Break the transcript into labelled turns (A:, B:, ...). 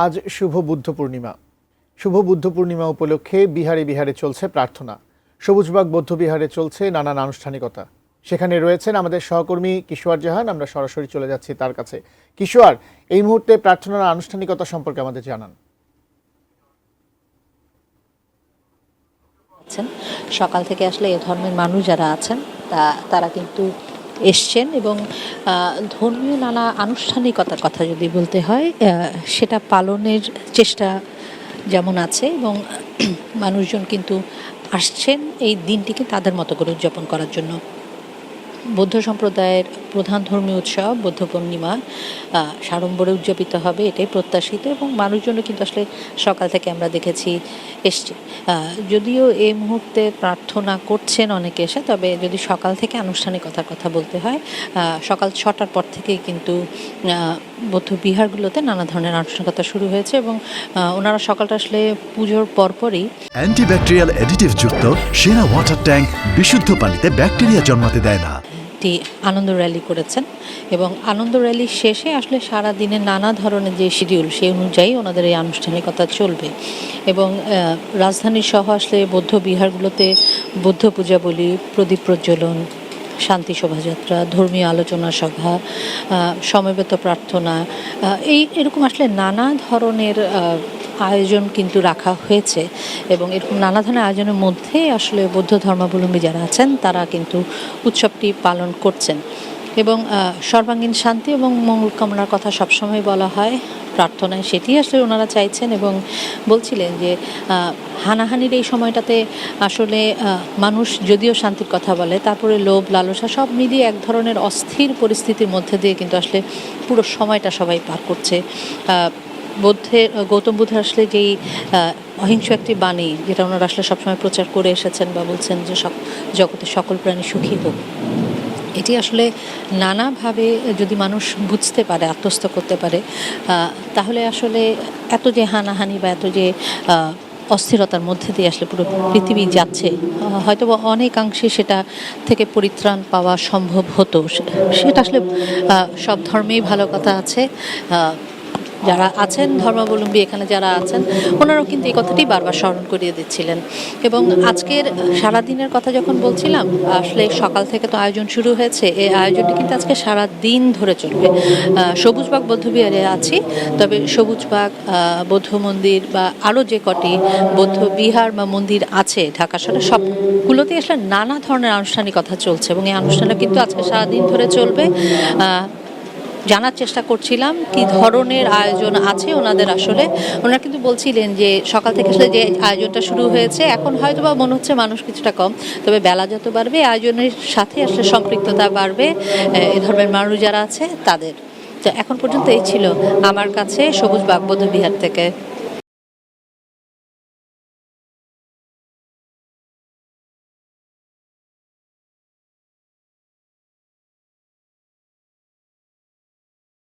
A: আজ শুভ বুদ্ধ পূর্ণিমা। শুভ বুদ্ধ পূর্ণিমা উপলক্ষে বিহারে বিহারে চলছে প্রার্থনা। সবুজবাগ বৌদ্ধবিহারে চলছে নানান আনুষ্ঠানিকতা। সেখানে রয়েছেন আমাদের সহকর্মী কিশোর জাহান। আমরা সরাসরি চলে যাচ্ছি তার কাছে। কিশোর, এই মুহূর্তে প্রার্থনার আনুষ্ঠানিকতা সম্পর্কে আমাদের জানান।
B: সকাল থেকে আসলে এ ধর্মের মানুষ যারা আছেন তারা কিন্তু এসছেন এবং ধর্মীয় নানা আনুষ্ঠানিকতার কথা যদি বলতে হয় সেটা পালনের চেষ্টা যেমন আছে এবং মানুষজন কিন্তু আসছেন এই দিনটিকে তাদের মতো করে উদযাপন করার জন্য। বৌদ্ধ সম্প্রদায়ের প্রধান ধর্মীয় উৎসব বৌদ্ধ পূর্ণিমা সাড়ম্বরে উদযাপিত হবে, এটাই প্রত্যাশিত এবং মানুষজনও কিন্তু আসলে সকাল থেকে আমরা দেখেছি এসছে। যদিও এই মুহূর্তে প্রার্থনা করছেন অনেকে এসে, তবে যদি সকাল থেকে আনুষ্ঠানিকতার কথা বলতে হয় সকাল 6টার পর থেকেই কিন্তু বৌদ্ধ বিহারগুলোতে নানা ধরনের আনুষ্ঠানিকতা শুরু হয়েছে এবং ওনারা সকালটা আসলে পুজোর পরপরই
C: অ্যান্টিব্যাকটেরিয়াল অ্যাডিটিভ যুক্ত সেরা ওয়াটার ট্যাঙ্ক বিশুদ্ধ পানিতে ব্যাকটেরিয়া জন্মাতে দেয় না।
B: আনন্দ র্যালি করেছেন এবং আনন্দ র্যালি শেষে আসলে সারা দিনে নানা ধরনের যে শিডিউল সেই অনুযায়ী ওনাদের এই আনুষ্ঠানিকতা চলবে এবং রাজধানী সহ আসলে বৌদ্ধ বিহারগুলোতে বুদ্ধ পূজা বলি, প্রদীপ প্রজ্বলন, শান্তি শোভাযাত্রা, ধর্মীয় আলোচনা সভা, সমবেত প্রার্থনা, এরকম আসলে নানা ধরনের আয়োজন কিন্তু রাখা হয়েছে এবং এরকম নানা ধরনের আয়োজনের মধ্যে আসলে বৌদ্ধ ধর্মাবলম্বী যারা আছেন তারা কিন্তু উৎসবটি পালন করছেন এবং সর্বাঙ্গীন শান্তি এবং মঙ্গল কামনার কথা সবসময় বলা হয় প্রার্থনায়, সেটি আসলে ওনারা চাইছেন এবং বলছিলেন যে হানাহানির এই সময়টাতে আসলে মানুষ যদিও শান্তির কথা বলে, তারপরে লোভ লালসা সব মিলিয়ে এক ধরনের অস্থির পরিস্থিতির মধ্যে দিয়ে কিন্তু আসলে পুরো সময়টা সবাই পার করছে। গৌতম বুদ্ধ আসলে যেই অহিংস একটি বাণী যেটা ওনারা আসলে সবসময় প্রচার করে এসেছেন বা বলছেন যে জগতের সকল প্রাণী সুখী হোক, এটি আসলে নানাভাবে যদি মানুষ বুঝতে পারে, আত্মস্থ করতে পারে, তাহলে আসলে এত যে হানাহানি বা এত যে অস্থিরতার মধ্যে দিয়ে আসলে পুরো পৃথিবী যাচ্ছে হয়তো অনেকাংশে সেটা থেকে পরিত্রাণ পাওয়া সম্ভব হতো। সেটা আসলে সব ধর্মেই ভালো কথা আছে। যারা আছেন ধর্মাবলম্বী এখানে যারা আছেন ওনারাও কিন্তু এই কথাটি বারবার স্মরণ করিয়ে দিচ্ছিলেন এবং আজকের সারাদিনের কথা যখন বলছিলাম আসলে সকাল থেকে তো আয়োজন শুরু হয়েছে, এই আয়োজনটি কিন্তু আজকে সারা দিন ধরে চলবে। সবুজবাগ বৌদ্ধবিহারে আছি, তবে সবুজবাগ বৌদ্ধ মন্দির বা আরও যে কটি বৌদ্ধ বিহার বা মন্দির আছে ঢাকা শহরে সবগুলোতেই আসলে নানা ধরনের আনুষ্ঠানিকতা চলছে এবং এই আনুষ্ঠানটা কিন্তু আজকে সারাদিন ধরে চলবে। জানার চেষ্টা করছিলাম কি ধরনের আয়োজন আছে ওনাদের। আসলে ওনারা কিন্তু বলছিলেন যে সকাল থেকে আসলে যে আয়োজনটা শুরু হয়েছে এখন হয়তো বা মনে হচ্ছে মানুষ কিছুটা কম, তবে বেলা যত বাড়বে আয়োজনের সাথে আসলে সম্পৃক্ততা বাড়বে এ ধর্মের মানুষ যারা আছে তাদের। তো এখন পর্যন্ত এই ছিল আমার কাছে সবুজবাগ বৌদ্ধবিহার থেকে।